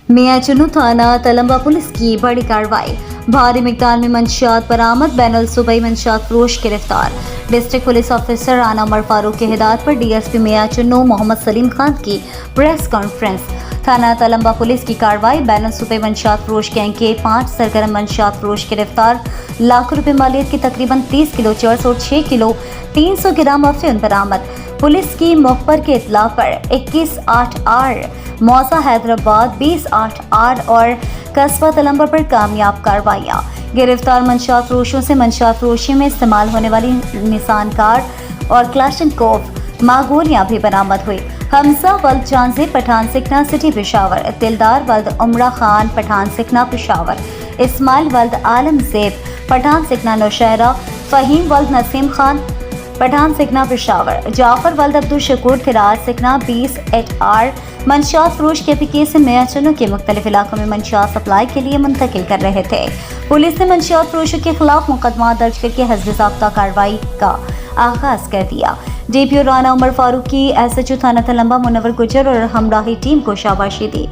मियां चुनू थाना तलंबा पुलिस की बड़ी कार्रवाई। भारी मिकदार में मंशियात बरामद। बैनुल सूबाई मंशियात फरोश गिरफ्तार। District police officer Rana Umar Farooq की हिदायत पर डीएसपी मियां चुनू मोहम्मद सलीम खान की प्रेस कॉन्फ्रेंस। थाना तलंबा पुलिस की कार्रवाई। बैनुल सूबाई मंशियात फरोश गैंग के 5 सरगर्म मंशियात फरोश गिरफ्तार। लाख रुपए मालियत की तकरीबन 30 किलो चर्स और 6 किलो 300 ग्राम अफीम बरामद। पुलिस की मुखबर के इत्तला पर 21/8 मौसा हैदराबाद, 20/8 और कस्बा तलंबा पर कामयाब कार्रवाइयाँ। गिरफ्तार मंशियात फरोशों से मंशियात फरोशी में इस्तेमाल होने वाली निसान कार और क्लाशनकोव मागोलियाँ भी बरामद हुई। हमजा वल्द जानजेब पठान सिकना सिटी पेशावर, दिलदार वल्द उमरा खान पठान सिकना पेशावर, इस्माइल वल्द आलम जेब पठान सिकना नौशहरा, फहीम वल्द नसीम खान पठान सिकना पेशावर, जाफर वल्द अब्दुल शकूर थिराज सिकना 20/8 मंशियात फरोश के पीके से मियां चुनू के मुख्तलिफ इलाकों में मंशियात सप्लाई के लिए मुंतकिल कर रहे थे। पुलिस ने मंशियात फरोशों के खिलाफ मुकदमा दर्ज करके हस्ब ज़ाब्ता कार्रवाई का आगाज कर दिया। डीपीओ राना उमर फारूक की एसएचओ थाना तलंबा मुनव्वर गुजर और हमराही टीम को शाबाशी दी।